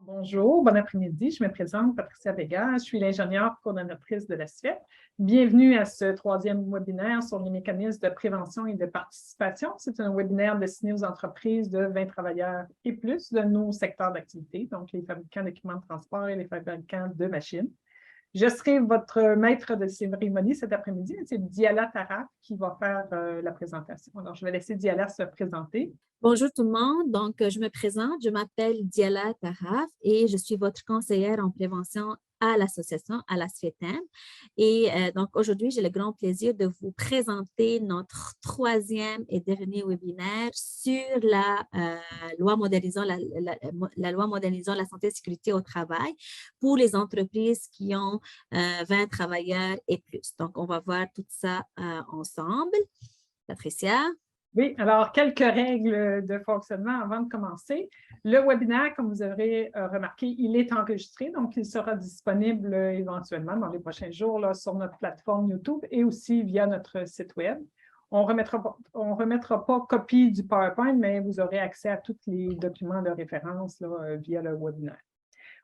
Bonjour, bon après-midi. Je me présente Patricia Vega. Je suis l'ingénieure coordonnatrice de la SFET. Bienvenue à ce troisième webinaire sur les mécanismes de prévention et de participation. C'est un webinaire destiné aux entreprises de 20 travailleurs et plus de nos secteurs d'activité, donc les fabricants d'équipements de transport et les fabricants de machines. Je serai votre maître de cérémonie cet après-midi. C'est Diala Taraf qui va faire la présentation. Alors, je vais laisser Diala se présenter. Bonjour tout le monde. Donc, je me présente. Je m'appelle Diala Taraf et je suis votre conseillère en prévention à l'association, à la SFETEM. Et donc, aujourd'hui, j'ai le grand plaisir de vous présenter notre troisième et dernier webinaire sur la loi modernisant la loi modernisant la santé et la sécurité au travail pour les entreprises qui ont 20 travailleurs et plus. Donc, on va voir tout ça ensemble. Patricia? Oui, alors quelques règles de fonctionnement avant de commencer. Le webinaire, comme vous aurez remarqué, il est enregistré, donc il sera disponible éventuellement dans les prochains jours là, sur notre plateforme YouTube et aussi via notre site Web. On ne remettra pas copie du PowerPoint, mais vous aurez accès à tous les documents de référence là, via le webinaire.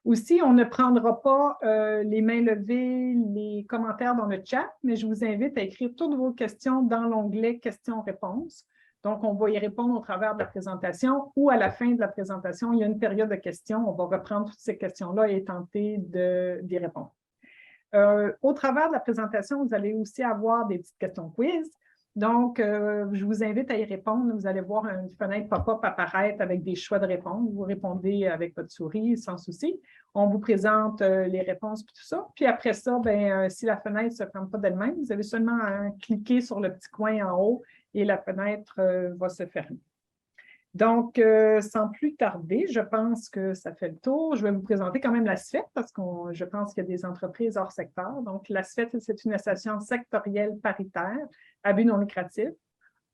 Aussi, on ne prendra pas les mains levées, les commentaires dans le chat, mais je vous invite à écrire toutes vos questions dans l'onglet questions-réponses. Donc, on va y répondre au travers de la présentation ou à la fin de la présentation. Il y a une période de questions. On va reprendre toutes ces questions-là et tenter d'y répondre. Au travers de la présentation, vous allez aussi avoir des petites questions quiz. Donc, je vous invite à y répondre. Vous allez voir une fenêtre pop-up apparaître avec des choix de réponse. Vous répondez avec votre souris sans souci. On vous présente les réponses et tout ça. Puis après ça, si la fenêtre ne se ferme pas d'elle-même, vous avez seulement à cliquer sur le petit coin en haut et la fenêtre va se fermer. Donc, sans plus tarder, je pense que ça fait le tour. Je vais vous présenter quand même la SFET parce que je pense qu'il y a des entreprises hors secteur. Donc, la SFET, c'est une association sectorielle paritaire à but non lucratif.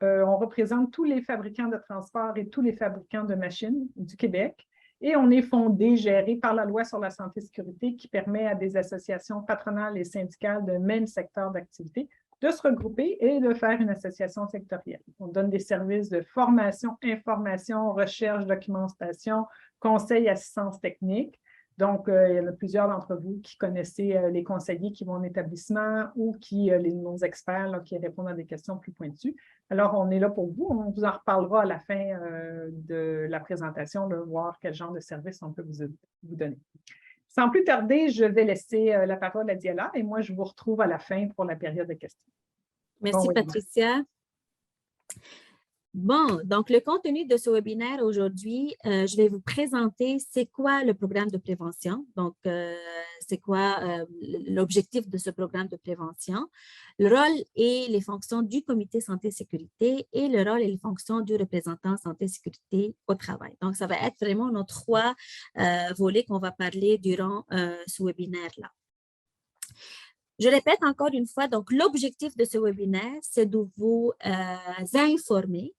On représente tous les fabricants de transport et tous les fabricants de machines du Québec. Et on est fondé, géré par la loi sur la santé et sécurité qui permet à des associations patronales et syndicales de même secteur d'activité de se regrouper et de faire une association sectorielle. On donne des services de formation, information, recherche, documentation, conseil, assistance technique. Donc, il y en a plusieurs d'entre vous qui connaissez les conseillers qui vont en établissement ou nos experts là, qui répondent à des questions plus pointues. Alors, on est là pour vous. On vous en reparlera à la fin de la présentation, de voir quel genre de service on peut vous donner. Sans plus tarder, je vais laisser la parole à Diala et moi, je vous retrouve à la fin pour la période de questions. Merci, Patricia. Bon, donc le contenu de ce webinaire aujourd'hui, je vais vous présenter c'est quoi le programme de prévention, donc c'est quoi l'objectif de ce programme de prévention, le rôle et les fonctions du comité santé-sécurité et le rôle et les fonctions du représentant santé-sécurité au travail. Donc, ça va être vraiment nos trois volets qu'on va parler durant ce webinaire-là. Je répète encore une fois, donc l'objectif de ce webinaire, c'est de vous informer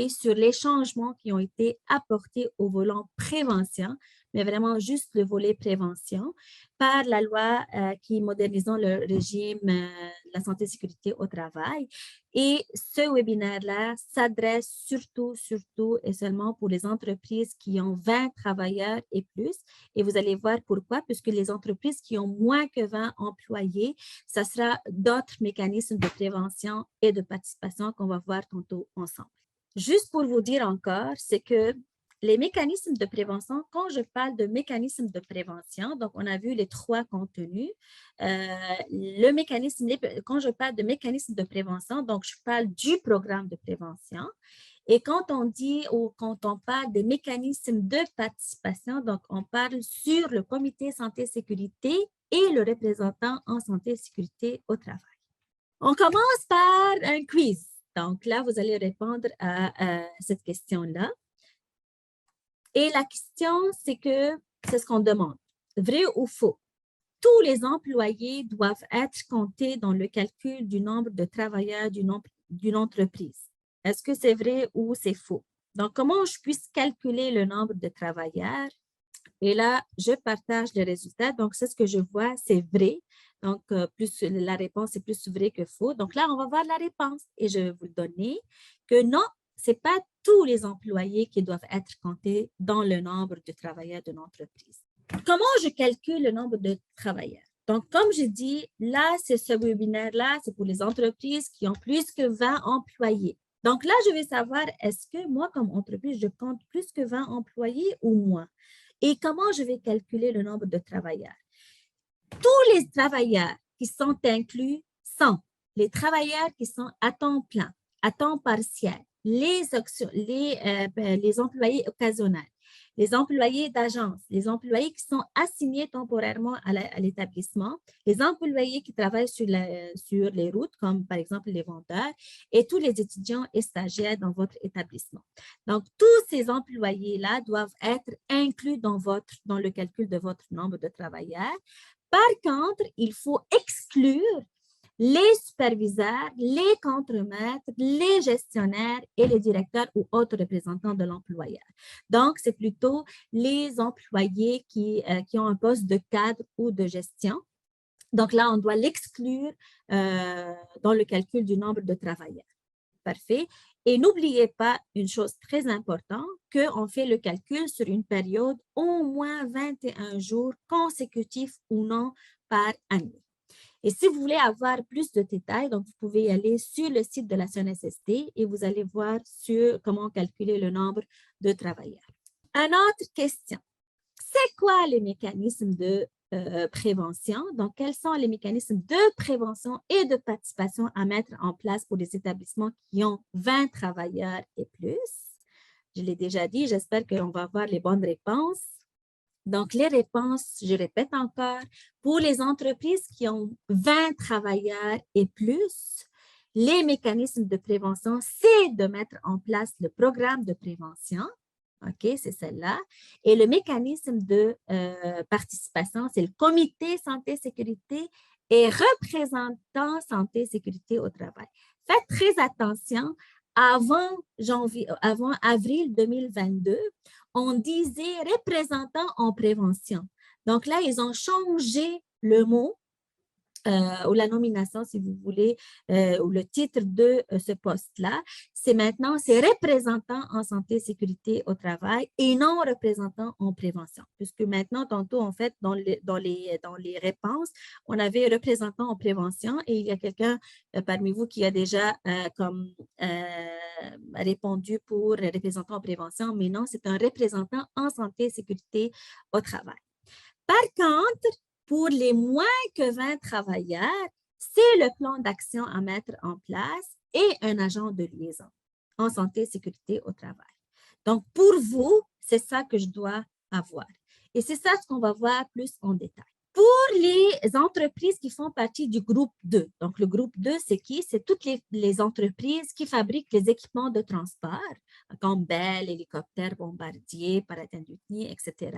sur les changements qui ont été apportés au volet prévention, mais vraiment juste le volet prévention, par la loi qui modernisant le régime de la santé et sécurité au travail. Et ce webinaire-là s'adresse surtout et seulement pour les entreprises qui ont 20 travailleurs et plus. Et vous allez voir pourquoi, puisque les entreprises qui ont moins que 20 employés, ça sera d'autres mécanismes de prévention et de participation qu'on va voir tantôt ensemble. Juste pour vous dire encore, c'est que les mécanismes de prévention, quand je parle de mécanismes de prévention, donc on a vu les trois contenus, quand je parle de mécanismes de prévention, donc je parle du programme de prévention. Et quand on dit ou quand on parle des mécanismes de participation, donc on parle sur le comité santé-sécurité et le représentant en santé et sécurité au travail. On commence par un quiz. Donc là, vous allez répondre à cette question-là. Et la question, c'est ce qu'on demande. Vrai ou faux? Tous les employés doivent être comptés dans le calcul du nombre de travailleurs d'une entreprise. Est-ce que c'est vrai ou c'est faux? Donc, comment je puisse calculer le nombre de travailleurs? Et là, je partage les résultats. Donc, c'est ce que je vois, c'est vrai. Donc, la réponse est plus vrai que faux. Donc là, on va voir la réponse et je vais vous donner que non, ce n'est pas tous les employés qui doivent être comptés dans le nombre de travailleurs d'une entreprise. Comment je calcule le nombre de travailleurs? Donc, comme je dis, là, ce webinaire-là, c'est pour les entreprises qui ont plus que 20 employés. Donc là, je vais savoir, est-ce que moi, comme entreprise, je compte plus que 20 employés ou moins? Et comment je vais calculer le nombre de travailleurs? Tous les travailleurs qui sont inclus sont les travailleurs qui sont à temps plein, à temps partiel, les employés occasionnels, les employés d'agence, les employés qui sont assignés temporairement à l'établissement, les employés qui travaillent sur les routes, comme par exemple les vendeurs, et tous les étudiants et stagiaires dans votre établissement. Donc, tous ces employés-là doivent être inclus dans le calcul de votre nombre de travailleurs. Par contre, il faut exclure les superviseurs, les contremaîtres, les gestionnaires et les directeurs ou autres représentants de l'employeur. Donc, c'est plutôt les employés qui ont un poste de cadre ou de gestion. Donc là, on doit l'exclure dans le calcul du nombre de travailleurs. Parfait. Et n'oubliez pas une chose très importante, qu'on fait le calcul sur une période au moins 21 jours consécutifs ou non par année. Et si vous voulez avoir plus de détails, donc vous pouvez y aller sur le site de la CNSST et vous allez voir sur comment calculer le nombre de travailleurs. Une autre question. C'est quoi les mécanismes de prévention? Donc, quels sont les mécanismes de prévention et de participation à mettre en place pour les établissements qui ont 20 travailleurs et plus? Je l'ai déjà dit, j'espère qu'on va avoir les bonnes réponses. Donc, les réponses, je répète encore, pour les entreprises qui ont 20 travailleurs et plus, les mécanismes de prévention, c'est de mettre en place le programme de prévention. OK, c'est celle-là. Et le mécanisme de participation, c'est le comité santé-sécurité et représentant santé-sécurité au travail. Faites très attention, avant avril 2022, on disait représentant en prévention. Donc là, ils ont changé le mot ou la nomination, si vous voulez, ou le titre de ce poste-là. Maintenant, c'est représentant en santé et sécurité au travail et non représentant en prévention. Puisque maintenant, tantôt, en fait, dans les réponses, on avait représentant en prévention et il y a quelqu'un parmi vous qui a déjà répondu pour représentant en prévention, mais non, c'est un représentant en santé et sécurité au travail. Par contre, pour les moins que 20 travailleurs, c'est le plan d'action à mettre en place et un agent de liaison en santé et sécurité au travail. Donc, pour vous, c'est ça que je dois avoir. Et c'est ça ce qu'on va voir plus en détail. Pour les entreprises qui font partie du groupe 2, donc le groupe 2, c'est qui? C'est toutes les entreprises qui fabriquent les équipements de transport, comme Bell, hélicoptères, bombardiers, paratenduthnies, etc.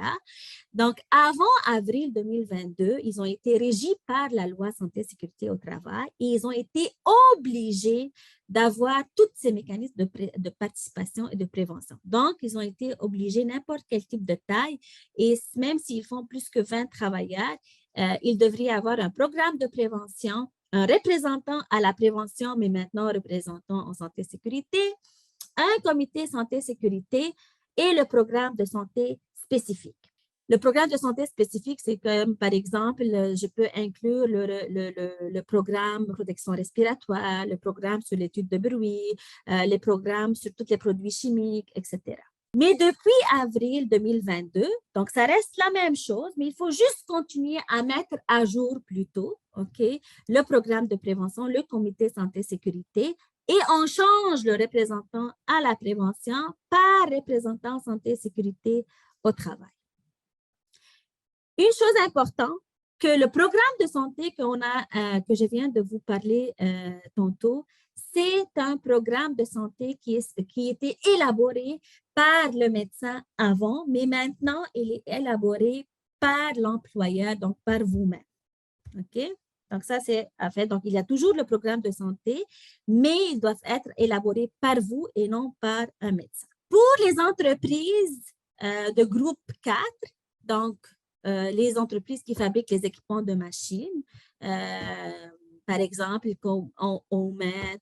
Donc, avant avril 2022, ils ont été régis par la loi santé et sécurité au travail et ils ont été obligés d'avoir tous ces mécanismes de participation et de prévention. Donc, ils ont été obligés, n'importe quel type de taille, et même s'ils font plus que 20 travailleurs, ils devraient avoir un programme de prévention, un représentant à la prévention, mais maintenant représentant en santé et sécurité, un comité santé et sécurité et le programme de santé spécifique. Le programme de santé spécifique, c'est comme, par exemple, je peux inclure le programme protection respiratoire, le programme sur l'étude de bruit, les programmes sur tous les produits chimiques, etc. Mais depuis avril 2022, donc ça reste la même chose, mais il faut juste continuer à mettre à jour plutôt, OK, le programme de prévention, le comité santé-sécurité, et on change le représentant à la prévention par représentant santé-sécurité au travail. Une chose importante, que le programme de santé que je viens de vous parler tantôt, c'est un programme de santé qui était élaboré par le médecin avant, mais maintenant, il est élaboré par l'employeur, donc par vous-même. OK? Donc, ça, c'est à fait. Donc, il y a toujours le programme de santé, mais ils doivent être élaborés par vous et non par un médecin. Pour les entreprises de groupe 4, donc, les entreprises qui fabriquent les équipements de machines, par exemple, comme OMET,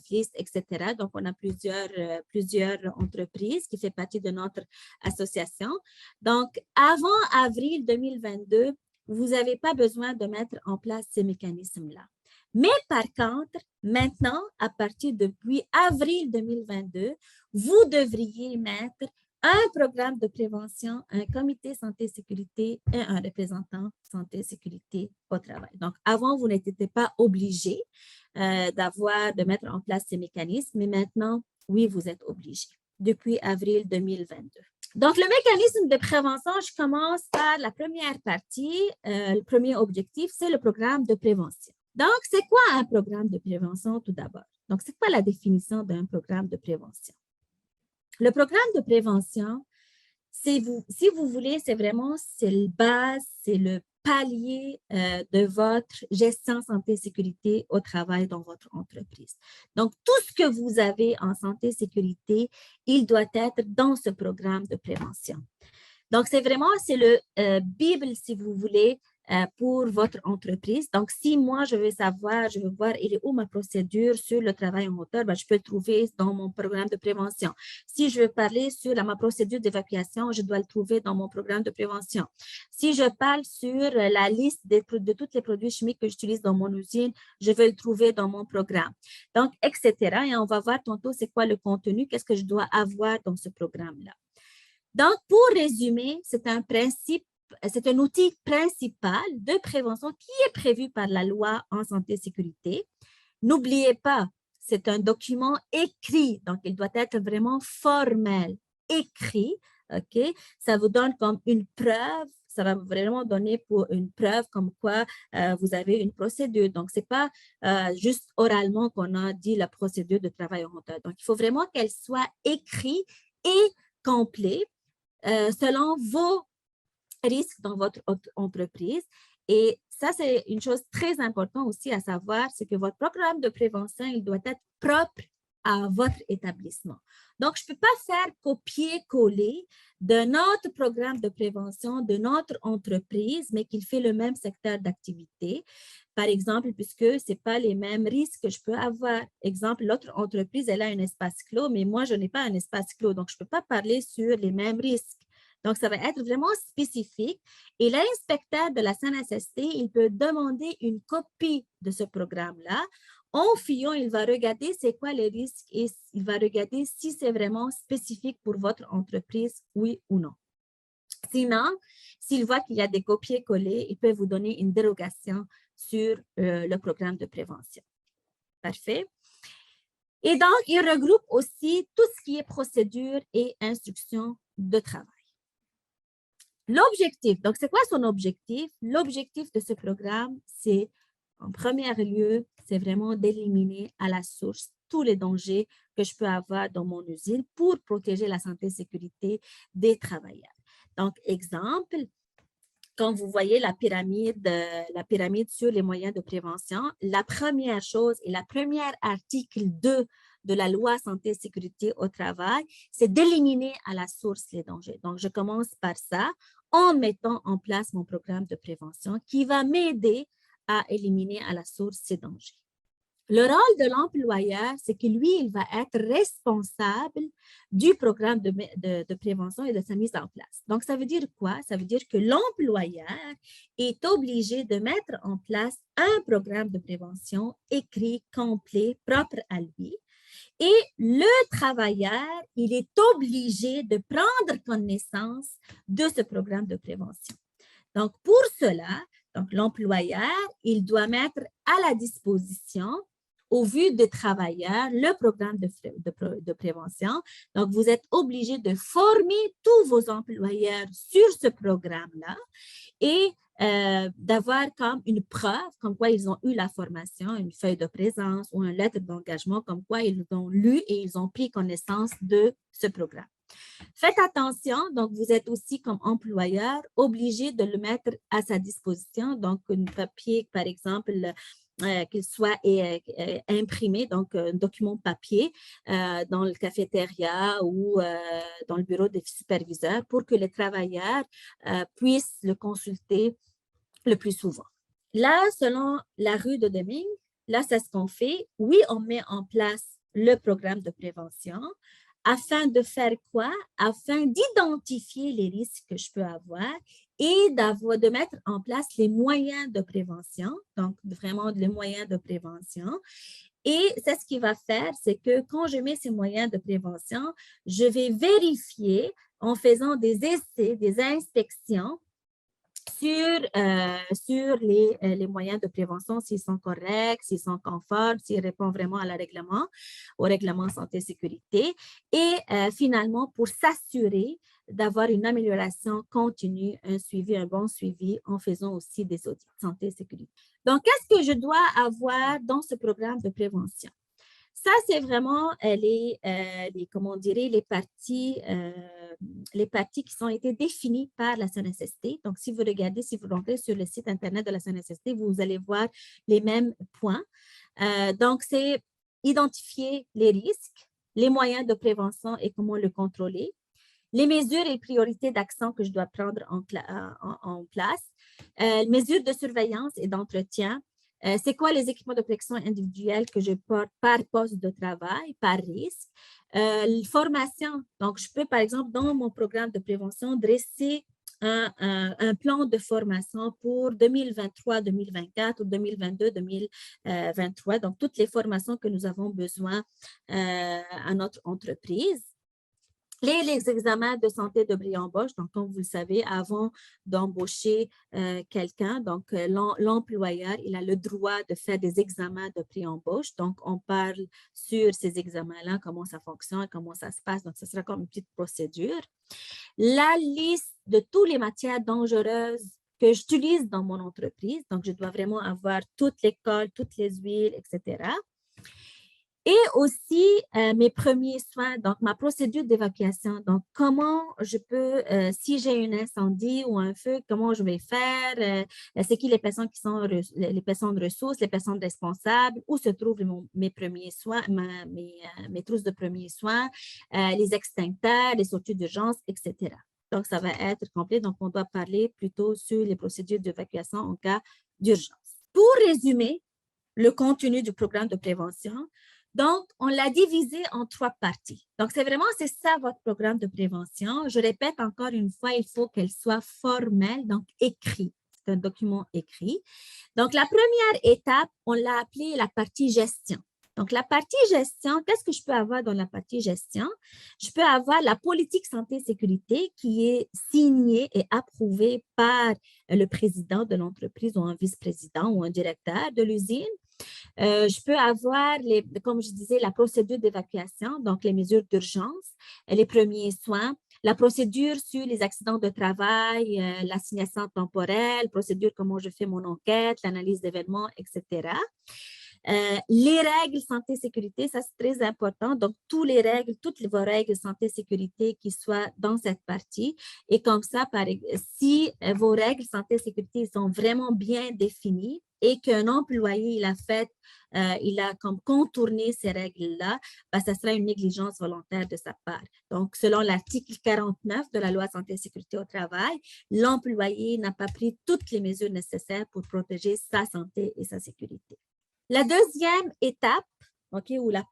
FLIST, etc. Donc, on a plusieurs entreprises qui font partie de notre association. Donc, avant avril 2022, vous n'avez pas besoin de mettre en place ces mécanismes-là. Mais par contre, maintenant, à partir depuis avril 2022, vous devriez mettre un programme de prévention, un comité santé-sécurité et un représentant santé-sécurité au travail. Donc, avant, vous n'étiez pas obligé de mettre en place ces mécanismes, mais maintenant, oui, vous êtes obligé depuis avril 2022. Donc, le mécanisme de prévention, je commence par la première partie. Le premier objectif, c'est le programme de prévention. Donc, c'est quoi un programme de prévention tout d'abord? Donc, c'est quoi la définition d'un programme de prévention? Le programme de prévention, si vous voulez, c'est le base, c'est le palier de votre gestion santé et sécurité au travail dans votre entreprise. Donc, tout ce que vous avez en santé et sécurité, il doit être dans ce programme de prévention. Donc, c'est le Bible, si vous voulez, pour votre entreprise. Donc, si moi, je veux voir, il est où ma procédure sur le travail en hauteur, je peux le trouver dans mon programme de prévention. Si je veux parler sur ma procédure d'évacuation, je dois le trouver dans mon programme de prévention. Si je parle sur la liste de tous les produits chimiques que j'utilise dans mon usine, je vais le trouver dans mon programme. Donc, etc. Et on va voir tantôt c'est quoi le contenu, qu'est-ce que je dois avoir dans ce programme-là. Donc, pour résumer, c'est un outil principal de prévention qui est prévu par la loi en santé et sécurité. N'oubliez pas, c'est un document écrit, donc il doit être vraiment formel, écrit, OK? Ça vous donne comme une preuve, ça va vraiment donner pour une preuve comme quoi vous avez une procédure. Donc, ce n'est pas juste oralement qu'on a dit la procédure de travail en hauteur. Donc, il faut vraiment qu'elle soit écrite et complète selon vos risques dans votre entreprise. Et ça, c'est une chose très importante aussi à savoir, c'est que votre programme de prévention, il doit être propre à votre établissement. Donc, je ne peux pas faire copier-coller de notre programme de prévention de notre entreprise, mais qu'il fait le même secteur d'activité. Par exemple, puisque ce n'est pas les mêmes risques que je peux avoir. Exemple, l'autre entreprise, elle a un espace clos, mais moi, je n'ai pas un espace clos. Donc, je ne peux pas parler sur les mêmes risques. Donc, ça va être vraiment spécifique. Et l'inspecteur de la CNSST, il peut demander une copie de ce programme-là. En fouillant, il va regarder c'est quoi les risques et il va regarder si c'est vraiment spécifique pour votre entreprise, oui ou non. Sinon, s'il voit qu'il y a des copier-coller, il peut vous donner une dérogation sur le programme de prévention. Parfait. Et donc, il regroupe aussi tout ce qui est procédure et instruction de travail. L'objectif, donc c'est quoi son objectif? L'objectif de ce programme, c'est en premier lieu, c'est vraiment d'éliminer à la source tous les dangers que je peux avoir dans mon usine pour protéger la santé et la sécurité des travailleurs. Donc, exemple, quand vous voyez la pyramide sur les moyens de prévention, la première chose et la première article 2 de la loi santé et sécurité au travail, c'est d'éliminer à la source les dangers. Donc, je commence par ça en mettant en place mon programme de prévention qui va m'aider à éliminer à la source ces dangers. Le rôle de l'employeur, c'est que lui, il va être responsable du programme de prévention et de sa mise en place. Donc, ça veut dire quoi? Ça veut dire que l'employeur est obligé de mettre en place un programme de prévention écrit, complet, propre à lui. Et le travailleur, il est obligé de prendre connaissance de ce programme de prévention. Donc, pour cela, l'employeur, il doit mettre à la disposition au vu des travailleurs, le programme de prévention. Donc, vous êtes obligé de former tous vos employeurs sur ce programme-là et d'avoir comme une preuve comme quoi ils ont eu la formation, une feuille de présence ou une lettre d'engagement comme quoi ils l'ont lu et ils ont pris connaissance de ce programme. Faites attention, donc vous êtes aussi comme employeur obligé de le mettre à sa disposition, donc un papier par exemple, qu'il soit imprimé, donc un document papier dans le cafétéria ou dans le bureau des superviseurs pour que les travailleurs puissent le consulter le plus souvent. là, selon la rue de Deming, là, c'est ce qu'on fait. Oui, on met en place le programme de prévention afin de faire quoi? Afin d'identifier les risques que je peux avoir et de mettre en place les moyens de prévention, donc vraiment les moyens de prévention. Et c'est ce qu'il va faire, c'est que quand je mets ces moyens de prévention, je vais vérifier en faisant des essais, des inspections sur les moyens de prévention, s'ils sont corrects, s'ils sont conformes, s'ils répondent vraiment au règlement santé-sécurité. Et finalement, pour s'assurer d'avoir une amélioration continue, un suivi, un bon suivi en faisant aussi des audits santé-sécurité. Donc, qu'est-ce que je dois avoir dans ce programme de prévention? Ça, c'est vraiment comment on dirait, les parties qui ont été définies par la CNSST. Donc, si vous regardez, si vous rentrez sur le site Internet de la CNSST, vous allez voir les mêmes points. Donc, c'est identifier les risques, les moyens de prévention et comment le contrôler, les mesures et priorités d'action que je dois prendre en place, mesures de surveillance et d'entretien. C'est quoi les équipements de protection individuelle que je porte par poste de travail, par risque. Formation. Donc, je peux, par exemple, dans mon programme de prévention, dresser un plan de formation pour 2023-2024 ou 2022-2023. Donc, toutes les formations que nous avons besoin à notre entreprise. Les examens de santé de pré-embauche, donc comme vous le savez, avant d'embaucher quelqu'un, donc l'employeur, il a le droit de faire des examens de pré-embauche. Donc, on parle sur ces examens-là, comment ça fonctionne, comment ça se passe. Donc, ce sera comme une petite procédure. La liste de toutes les matières dangereuses que j'utilise dans mon entreprise. Donc, je dois vraiment avoir toutes les cols, toutes les huiles, etc. Et aussi mes premiers soins, donc ma procédure d'évacuation. Donc, comment je peux, si j'ai un incendie ou un feu, comment je vais faire, c'est qui les personnes qui sont les personnes ressources, les personnes responsables, où se trouvent mes premiers soins, mes trousses de premiers soins, les extincteurs, les sorties d'urgence, etc. Donc, ça va être complet. Donc, on doit parler plutôt sur les procédures d'évacuation en cas d'urgence. Pour résumer le contenu du programme de prévention, donc, on l'a divisé en 3 parties. Donc, c'est ça votre programme de prévention. Je répète encore une fois, il faut qu'elle soit formelle, donc écrit. C'est un document écrit. Donc, la première étape, on l'a appelée la partie gestion. Donc, la partie gestion, qu'est-ce que je peux avoir dans la partie gestion? Je peux avoir la politique santé-sécurité qui est signée et approuvée par le président de l'entreprise ou un vice-président ou un directeur de l'usine. Je peux avoir, comme je disais, la procédure d'évacuation, donc les mesures d'urgence, les premiers soins, la procédure sur les accidents de travail, l'assignation temporelle, procédure comment je fais mon enquête, l'analyse d'événements, etc. Les règles santé-sécurité, ça c'est très important. Donc, toutes vos règles santé-sécurité qui soient dans cette partie. Et comme ça, si vos règles santé-sécurité sont vraiment bien définies et qu'un employé, il a comme contourné ces règles-là, ça sera une négligence volontaire de sa part. Donc, selon l'article 49 de la loi santé-sécurité au travail, l'employé n'a pas pris toutes les mesures nécessaires pour protéger sa santé et sa sécurité. La deuxième étape, ou la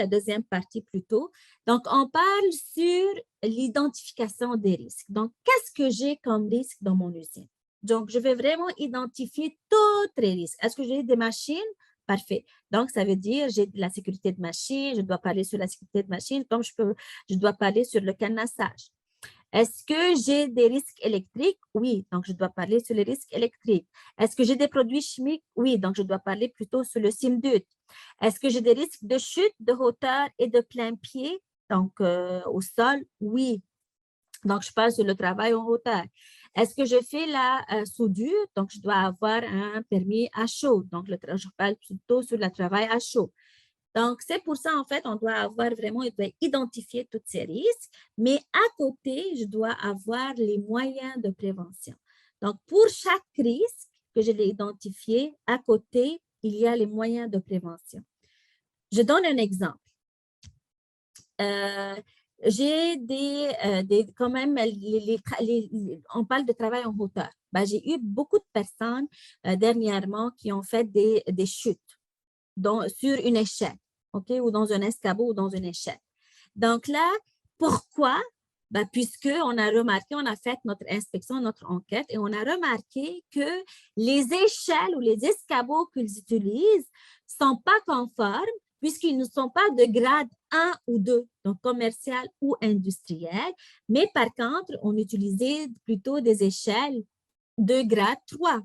deuxième partie plutôt, donc on parle sur l'identification des risques. Donc, qu'est-ce que j'ai comme risque dans mon usine? Donc, je vais vraiment identifier tous les risques. Est-ce que j'ai des machines? Parfait. Donc, ça veut dire j'ai de la sécurité de machine, je dois parler sur la sécurité de machine, comme je dois parler sur le cadenassage. Est-ce que j'ai des risques électriques? Oui, donc je dois parler sur les risques électriques. Est-ce que j'ai des produits chimiques? Oui, donc je dois parler plutôt sur le SIMDUT. Est-ce que j'ai des risques de chute, de hauteur et de plein pied? Donc, au sol? Oui. Donc, je parle sur le travail en hauteur. Est-ce que je fais la soudure? Donc, je dois avoir un permis à chaud. Donc, je parle plutôt sur le travail à chaud. Donc, c'est pour ça, en fait, on doit identifier tous ces risques, mais à côté, je dois avoir les moyens de prévention. Donc, pour chaque risque que je l'ai identifié, à côté, il y a les moyens de prévention. Je donne un exemple. J'ai quand même, on parle de travail en hauteur. Ben, j'ai eu beaucoup de personnes dernièrement qui ont fait des chutes sur une échelle, OK, ou dans un escabeau ou dans une échelle. Donc là, pourquoi? Ben, puisqu'on a remarqué, on a fait notre inspection, notre enquête, et on a remarqué que les échelles ou les escabeaux qu'ils utilisent ne sont pas conformes puisqu'ils ne sont pas de grade 1 ou 2, donc commercial ou industriel, mais par contre, on utilisait plutôt des échelles de grade 3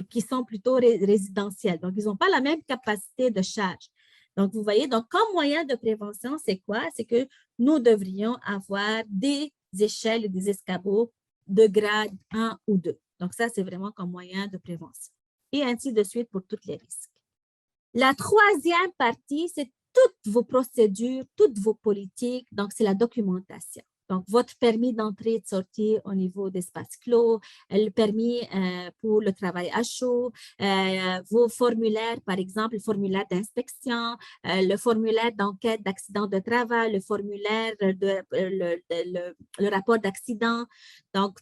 qui sont plutôt résidentielles. Donc, ils n'ont pas la même capacité de charge. Donc, vous voyez, donc comme moyen de prévention, c'est quoi? C'est que nous devrions avoir des échelles et des escabeaux de grade 1 ou 2. Donc, ça, c'est vraiment comme moyen de prévention. Et ainsi de suite pour tous les risques. La troisième partie, c'est toutes vos procédures, toutes vos politiques. Donc, c'est la documentation. Donc, votre permis d'entrée et de sortie au niveau d'espace clos, le permis pour le travail à chaud, vos formulaires, par exemple, le formulaire d'inspection, le formulaire d'enquête d'accident de travail, le formulaire le rapport d'accident. Donc,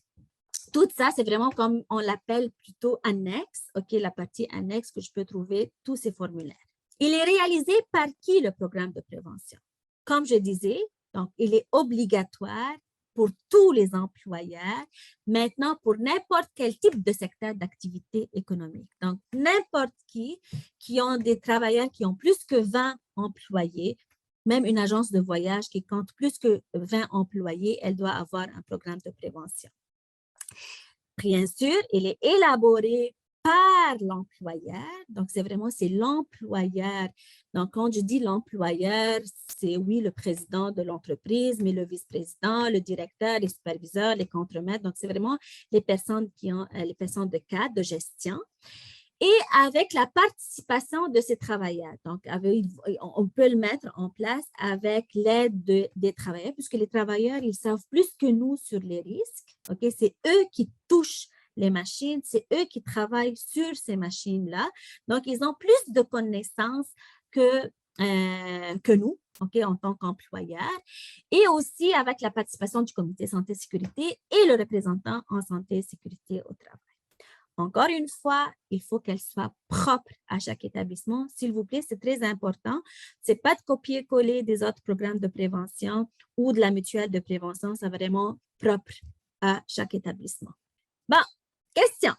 tout ça, c'est vraiment comme on l'appelle plutôt annexe, OK, la partie annexe que je peux trouver tous ces formulaires. Il est réalisé par qui le programme de prévention? Comme je disais, donc, il est obligatoire pour tous les employeurs, maintenant pour n'importe quel type de secteur d'activité économique. Donc, n'importe qui ont des travailleurs qui ont plus que 20 employés, même une agence de voyage qui compte plus que 20 employés, elle doit avoir un programme de prévention. Bien sûr, il est élaboré par l'employeur. Donc, c'est l'employeur. Donc, quand je dis l'employeur, c'est oui, le président de l'entreprise, mais le vice-président, le directeur, les superviseurs, les contremaîtres. Donc, c'est vraiment les personnes qui ont les personnes de cadre, de gestion. Et avec la participation de ces travailleurs. Donc, on peut le mettre en place avec l'aide des travailleurs, puisque les travailleurs, ils savent plus que nous sur les risques. Okay? C'est eux qui touchent les machines, c'est eux qui travaillent sur ces machines-là. Donc, ils ont plus de connaissances que nous, okay, en tant qu'employeurs, et aussi avec la participation du comité santé-sécurité et le représentant en santé et sécurité au travail. Encore une fois, il faut qu'elle soit propre à chaque établissement. S'il vous plaît, c'est très important. Ce n'est pas de copier-coller des autres programmes de prévention ou de la mutuelle de prévention. C'est vraiment propre à chaque établissement. Bon, question.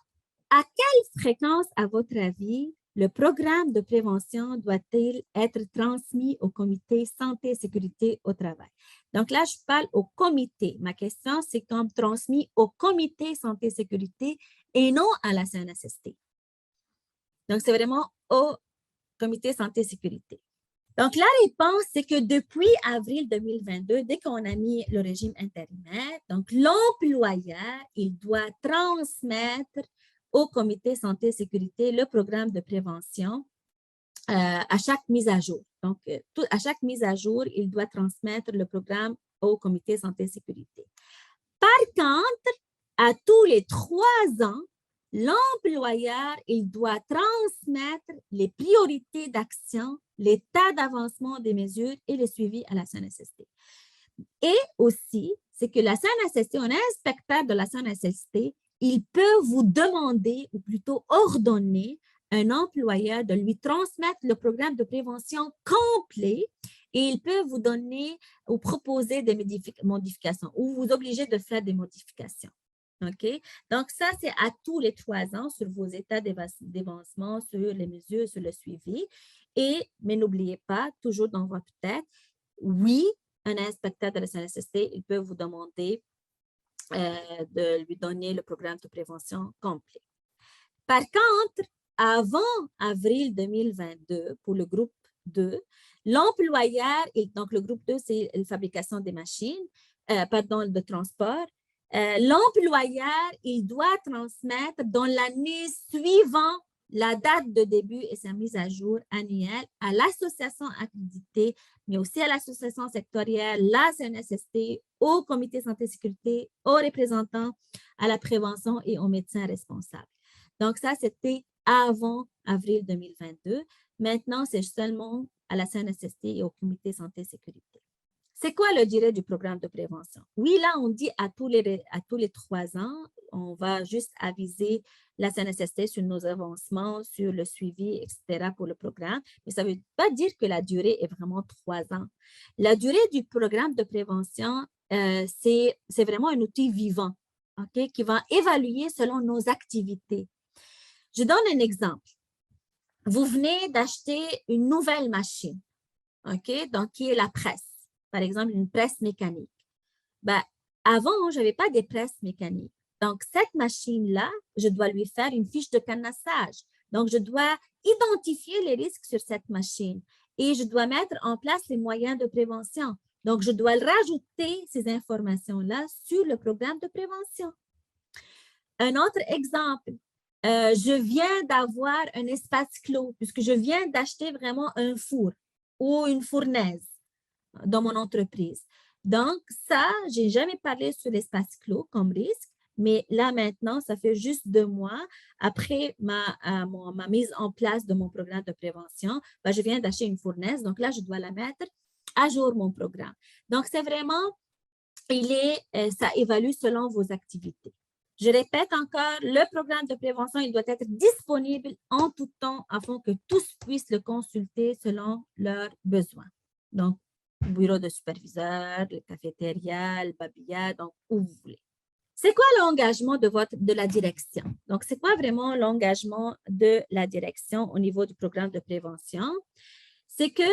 À quelle fréquence, à votre avis, le programme de prévention doit-il être transmis au comité santé et sécurité au travail? Donc là, je parle au comité. Ma question, c'est comme transmis au comité santé et sécurité et non à la CNSST. Donc, c'est vraiment au comité santé et sécurité. Donc, la réponse, c'est que depuis avril 2022, dès qu'on a mis le régime intérimaire, donc l'employeur, il doit transmettre au comité santé et sécurité le programme de prévention à chaque mise à jour. Donc, à chaque mise à jour, il doit transmettre le programme au comité santé et sécurité. Par contre, à tous les 3 ans, l'employeur, il doit transmettre les priorités d'action, l'état d'avancement des mesures et le suivi à la CNSST. Et aussi, c'est que la CNSST, un inspecteur de la CNSST, il peut vous demander ou plutôt ordonner un employeur de lui transmettre le programme de prévention complet et il peut vous donner ou proposer des modifications ou vous obliger de faire des modifications. OK? Donc, ça, c'est à tous les 3 ans sur vos états d'avancement, sur les mesures, sur le suivi. Mais n'oubliez pas, toujours dans votre tête, oui, un inspecteur de la CNSST, il peut vous demander de lui donner le programme de prévention complet. Par contre, avant avril 2022, pour le groupe 2, l'employeur, donc le groupe 2, c'est la fabrication des machines, de transport. L'employeur, il doit transmettre dans l'année suivante la date de début et sa mise à jour annuelle à l'association accréditée, mais aussi à l'association sectorielle, la CNSST, au comité santé et sécurité, aux représentants, à la prévention et aux médecins responsables. Donc, ça, c'était avant avril 2022. Maintenant, c'est seulement à la CNSST et au comité santé et sécurité. C'est quoi la durée du programme de prévention? Oui, là, on dit à tous les 3 ans, on va juste aviser la CNSST sur nos avancements, sur le suivi, etc. pour le programme, mais ça ne veut pas dire que la durée est vraiment 3 ans. La durée du programme de prévention, c'est vraiment un outil vivant, okay, qui va évaluer selon nos activités. Je donne un exemple. Vous venez d'acheter une nouvelle machine, okay, donc qui est la presse. Par exemple, une presse mécanique. Ben, avant, je n'avais pas de presse mécanique. Donc, cette machine-là, je dois lui faire une fiche de cadenassage. Donc, je dois identifier les risques sur cette machine et je dois mettre en place les moyens de prévention. Donc, je dois rajouter ces informations-là sur le programme de prévention. Un autre exemple, je viens d'avoir un espace clos puisque je viens d'acheter vraiment un four ou une fournaise dans mon entreprise. Donc, ça, je n'ai jamais parlé sur l'espace clos comme risque, mais là, maintenant, ça fait juste 2 mois après ma mise en place de mon programme de prévention. Ben, je viens d'acheter une fournaise, donc là, je dois la mettre à jour, mon programme. Donc, c'est vraiment, ça évalue selon vos activités. Je répète encore, le programme de prévention, il doit être disponible en tout temps afin que tous puissent le consulter selon leurs besoins. Donc, bureau de superviseur, le cafétéria, le babilla, donc où vous voulez. C'est quoi l'engagement de la direction? Donc, c'est quoi vraiment l'engagement de la direction au niveau du programme de prévention? C'est que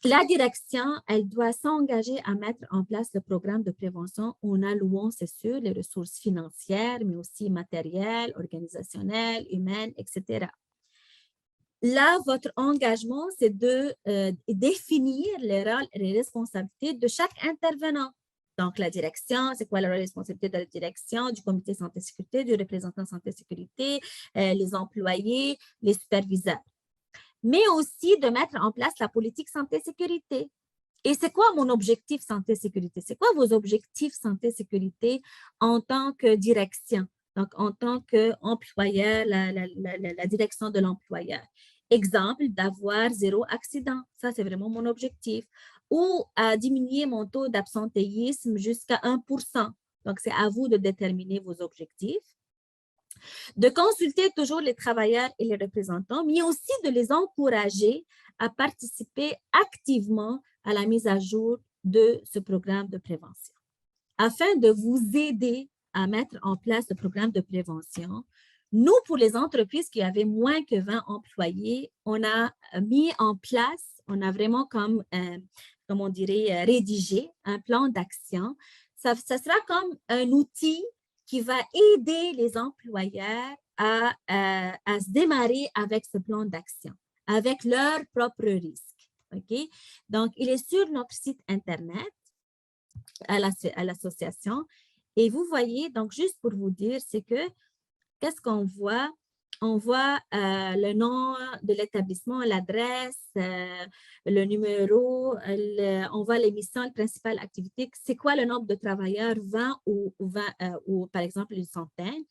la direction, elle doit s'engager à mettre en place le programme de prévention en allouant, c'est sûr, les ressources financières, mais aussi matérielles, organisationnelles, humaines, etc. Là, votre engagement, c'est de définir les rôles et les responsabilités de chaque intervenant. Donc, la direction, c'est quoi la responsabilité de la direction, du comité santé-sécurité, du représentant santé-sécurité, les employés, les superviseurs. Mais aussi de mettre en place la politique santé-sécurité. Et c'est quoi mon objectif santé-sécurité? C'est quoi vos objectifs santé-sécurité en tant que direction? Donc, en tant qu'employeur, la direction de l'employeur. Exemple, d'avoir 0 accident. Ça, c'est vraiment mon objectif. Ou à diminuer mon taux d'absentéisme jusqu'à 1%. Donc, c'est à vous de déterminer vos objectifs. De consulter toujours les travailleurs et les représentants, mais aussi de les encourager à participer activement à la mise à jour de ce programme de prévention. Afin de vous aider à mettre en place le programme de prévention, nous, pour les entreprises qui avaient moins que 20 employés, on a mis en place, on a vraiment comme on dirait, rédigé un plan d'action. Ça sera comme un outil qui va aider les employeurs à se démarrer avec ce plan d'action, avec leurs propres risques. Okay? Donc, il est sur notre site Internet à l'association. Et vous voyez, donc juste pour vous dire, c'est que qu'est-ce qu'on voit? On voit le nom de l'établissement, l'adresse, le numéro, on voit les missions, les principales activités. C'est quoi le nombre de travailleurs, 20 ou par exemple une centaine.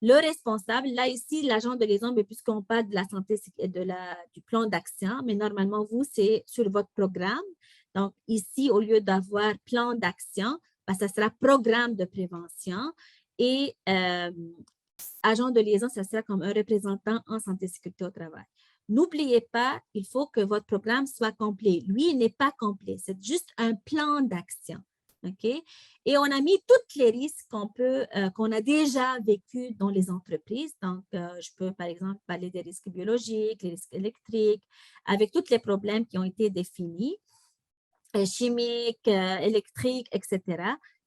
Le responsable, là ici, l'agent de liaison, mais puisqu'on parle de la santé et du plan d'action, mais normalement, vous, c'est sur votre programme. Donc ici, au lieu d'avoir plan d'action, ben, ça sera programme de prévention et agent de liaison, ça sera comme un représentant en santé et sécurité au travail. N'oubliez pas, il faut que votre programme soit complet. Lui, il n'est pas complet, c'est juste un plan d'action. Okay? Et on a mis tous les risques qu'on a déjà vécu dans les entreprises. Donc, je peux, par exemple, parler des risques biologiques, les risques électriques, avec tous les problèmes qui ont été définis, chimiques, électriques, etc.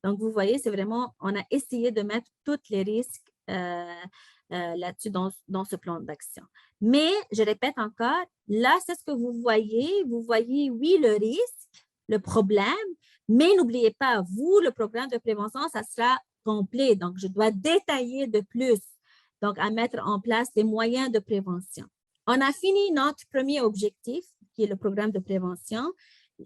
Donc, vous voyez, c'est vraiment, on a essayé de mettre tous les risques là-dessus dans ce plan d'action. Mais, je répète encore, là, c'est ce que vous voyez. Vous voyez, oui, le risque, le problème, mais n'oubliez pas, vous, le programme de prévention, ça sera complet. Donc, je dois détailler de plus, donc à mettre en place des moyens de prévention. On a fini notre premier objectif, qui est le programme de prévention,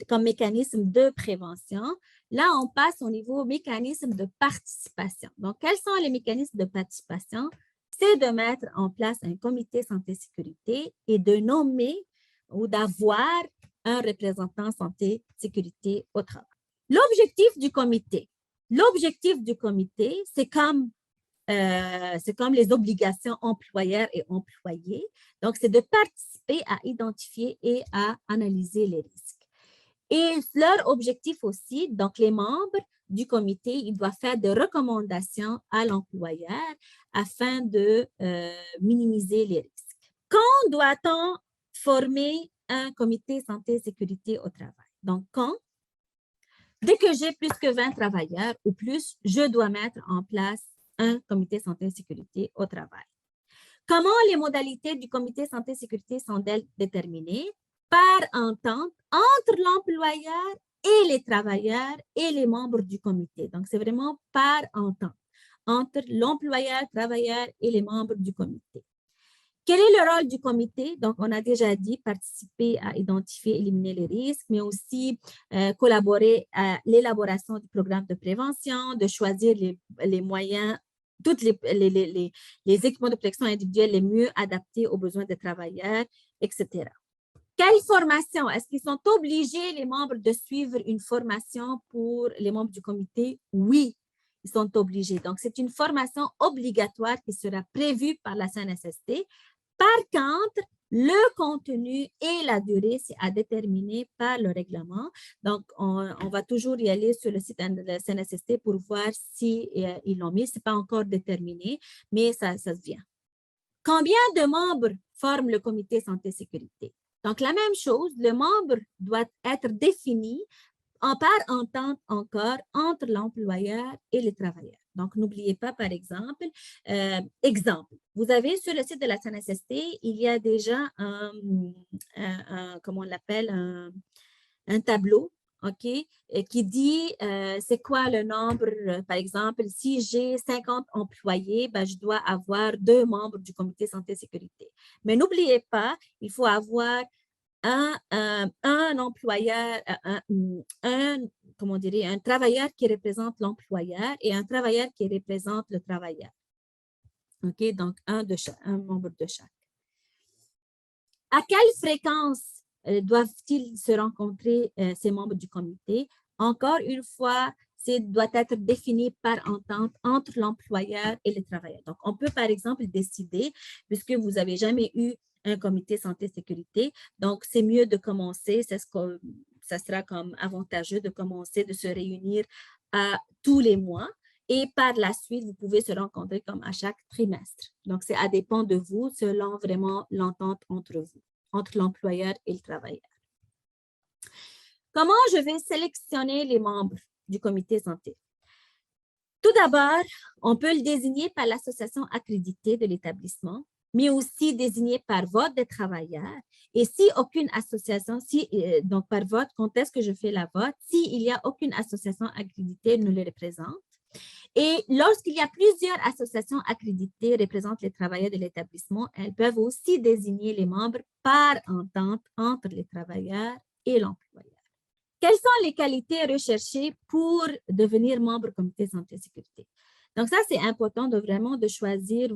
comme mécanisme de prévention. Là, on passe au niveau mécanisme de participation. Donc, quels sont les mécanismes de participation? C'est de mettre en place un comité santé-sécurité et de nommer ou d'avoir un représentant santé-sécurité au travail. L'objectif du comité. L'objectif du comité, c'est comme les obligations employeurs et employés. Donc, c'est de participer à identifier et à analyser les risques. Et leur objectif aussi, donc les membres du comité, ils doivent faire des recommandations à l'employeur afin de minimiser les risques. Quand doit-on former un comité santé et sécurité au travail? Donc, quand? Dès que j'ai plus que 20 travailleurs ou plus, je dois mettre en place un comité santé et sécurité au travail. Comment les modalités du comité santé et sécurité sont-elles déterminées? Par entente entre l'employeur et les travailleurs et les membres du comité. Donc, c'est vraiment par entente entre l'employeur, travailleur et les membres du comité. Quel est le rôle du comité? Donc, on a déjà dit participer à identifier, éliminer les risques, mais aussi collaborer à l'élaboration du programme de prévention, de choisir les moyens, tous les équipements de protection individuelle les mieux adaptés aux besoins des travailleurs, etc. Quelle formation? Est-ce qu'ils sont obligés, les membres, de suivre une formation pour les membres du comité? Oui, ils sont obligés. Donc, c'est une formation obligatoire qui sera prévue par la CNSST. Par contre, le contenu et la durée, c'est à déterminer par le règlement. Donc, on va toujours y aller sur le site de la CNSST pour voir si ils l'ont mis. Ce n'est pas encore déterminé, mais ça se vient. Combien de membres forment le comité santé-sécurité? Donc, la même chose, le membre doit être défini par entente encore entre l'employeur et les travailleurs. Donc, n'oubliez pas, par exemple, exemple, vous avez sur le site de la CNSST, il y a déjà comment on l'appelle, un tableau, OK, qui dit c'est quoi le nombre, par exemple, si j'ai 50 employés, ben, je dois avoir 2 membres du comité santé-sécurité. Mais n'oubliez pas, il faut avoir un employeur, comment dirais, un travailleur qui représente l'employeur et un travailleur qui représente le travailleur. OK, donc un membre de chaque. À quelle fréquence doivent-ils se rencontrer, ces membres du comité? Encore une fois, doit être défini par entente entre l'employeur et le travailleur. Donc, on peut, par exemple, décider, puisque vous n'avez jamais eu un comité santé-sécurité, donc c'est mieux de commencer, ça sera comme avantageux de commencer, de se réunir tous les mois. Et par la suite, vous pouvez se rencontrer comme à chaque trimestre. Donc, ça dépend de vous, selon vraiment l'entente entre vous, entre l'employeur et le travailleur. Comment je vais sélectionner les membres du comité santé? Tout d'abord, on peut le désigner par l'association accréditée de l'établissement, mais aussi désigné par vote des travailleurs. Et si aucune association, donc par vote, quand est-ce que je fais la vote? S'il n'y a aucune association accréditée, nous le représente. Et lorsqu'il y a plusieurs associations accréditées représentant les travailleurs de l'établissement, elles peuvent aussi désigner les membres par entente entre les travailleurs et l'employeur. Quelles sont les qualités recherchées pour devenir membre du comité santé et sécurité? Donc ça, c'est important de choisir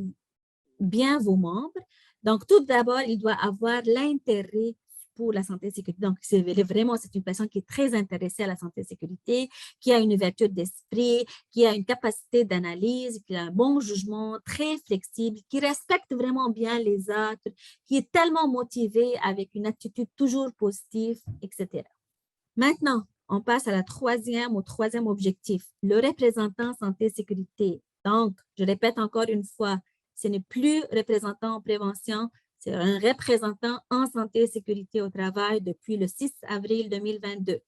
bien vos membres. Donc, tout d'abord, il doit avoir l'intérêt pour la santé et sécurité. Donc, c'est une personne qui est très intéressée à la santé et sécurité, qui a une ouverture d'esprit, qui a une capacité d'analyse, qui a un bon jugement, très flexible, qui respecte vraiment bien les autres, qui est tellement motivé avec une attitude toujours positive, etc. Maintenant, on passe au troisième objectif, le représentant santé et sécurité. Donc, je répète encore une fois, ce n'est plus représentant en prévention, c'est un représentant en santé et sécurité au travail depuis le 6 avril 2022.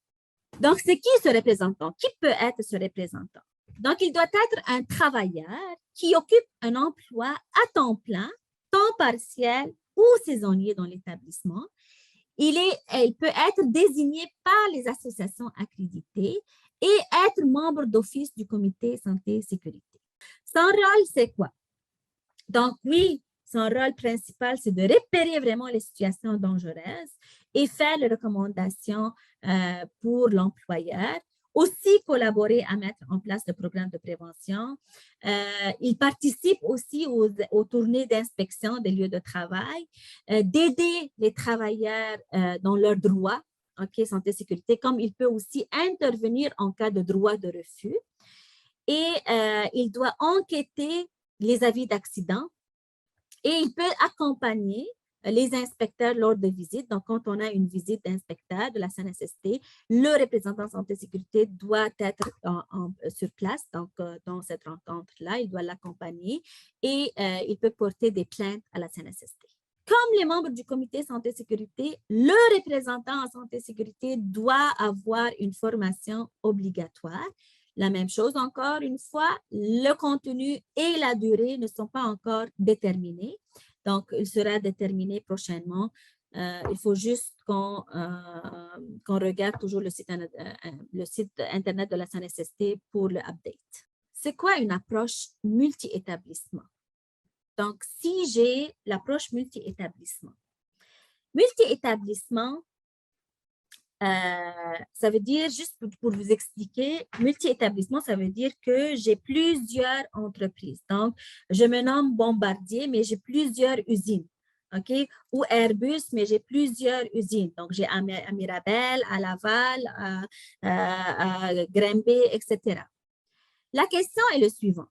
Donc, c'est qui ce représentant? Qui peut être ce représentant? Donc, il doit être un travailleur qui occupe un emploi à temps plein, temps partiel ou saisonnier dans l'établissement. Il peut être désigné par les associations accréditées et être membre d'office du comité santé et sécurité. Son rôle, c'est quoi? Donc, oui, son rôle principal, c'est de repérer vraiment les situations dangereuses et faire les recommandations pour l'employeur. Aussi collaborer à mettre en place le programme de prévention. Il participe aussi aux tournées d'inspection des lieux de travail, d'aider les travailleurs dans leurs droits OK, santé-sécurité, comme il peut aussi intervenir en cas de droit de refus. Et il doit enquêter les avis d'accident et il peut accompagner les inspecteurs lors de visites. Donc, quand on a une visite d'inspecteur de la CNSST, le représentant santé-sécurité doit être sur place. Donc, dans cette rencontre-là, il doit l'accompagner et il peut porter des plaintes à la CNSST. Comme les membres du comité santé-sécurité, le représentant en santé-sécurité doit avoir une formation obligatoire. La même chose encore une fois, le contenu et la durée ne sont pas encore déterminés. Donc, il sera déterminé prochainement. Il faut juste qu'on regarde toujours le site Internet de la CNSST pour le update. C'est quoi une approche multi-établissement? Donc, si j'ai l'approche multi-établissement, ça veut dire, juste pour vous expliquer, multi-établissement, ça veut dire que j'ai plusieurs entreprises. Donc, je me nomme Bombardier, mais j'ai plusieurs usines. OK? Ou Airbus, mais j'ai plusieurs usines. Donc, j'ai à Mirabel, à Laval, à Granby, etc. La question est le suivant.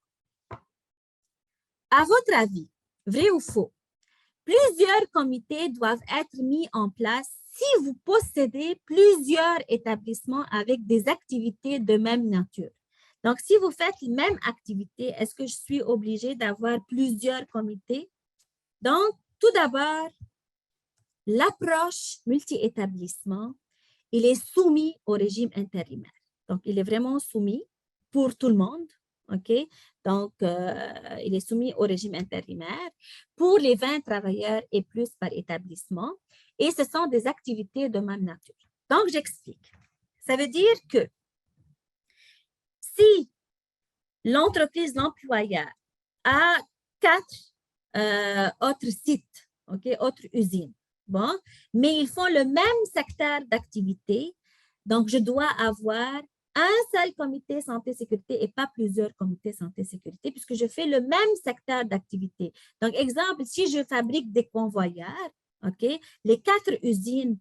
À votre avis, vrai ou faux, plusieurs comités doivent être mis en place si vous possédez plusieurs établissements avec des activités de même nature. Donc, si vous faites les mêmes activités, est-ce que je suis obligée d'avoir plusieurs comités? Donc, tout d'abord, l'approche multi-établissement, il est soumis au régime intérimaire. Donc, il est vraiment soumis pour tout le monde. OK? Donc, il est soumis au régime intérimaire pour les 20 travailleurs et plus par établissement. Et ce sont des activités de même nature. Donc, j'explique. Ça veut dire que si l'entreprise, l'employeur a 4 autres sites, OK, autres usines, bon, mais ils font le même secteur d'activité, donc je dois avoir un seul comité santé-sécurité et pas plusieurs comités santé-sécurité puisque je fais le même secteur d'activité. Donc, exemple, si je fabrique des convoyeurs, OK, mes 4 usines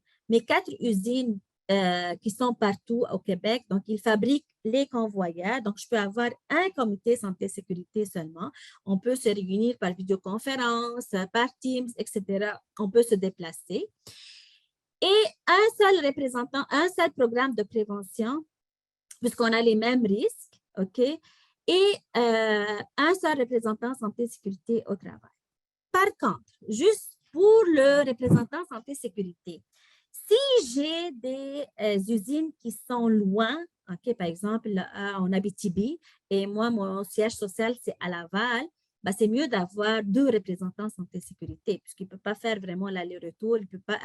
qui sont partout au Québec, donc ils fabriquent les convoyeurs. Donc, je peux avoir un comité santé-sécurité seulement. On peut se réunir par vidéoconférence, par Teams, etc. On peut se déplacer. Et un seul représentant, un seul programme de prévention puisqu'on a les mêmes risques, OK? Et un seul représentant santé-sécurité au travail. Par contre, juste pour le représentant santé-sécurité, si j'ai des usines qui sont loin, OK, par exemple, en Abitibi, et moi, mon siège social, c'est à Laval, ben, c'est mieux d'avoir 2 représentants santé-sécurité, puisqu'il ne peut pas faire vraiment l'aller-retour, il ne peut pas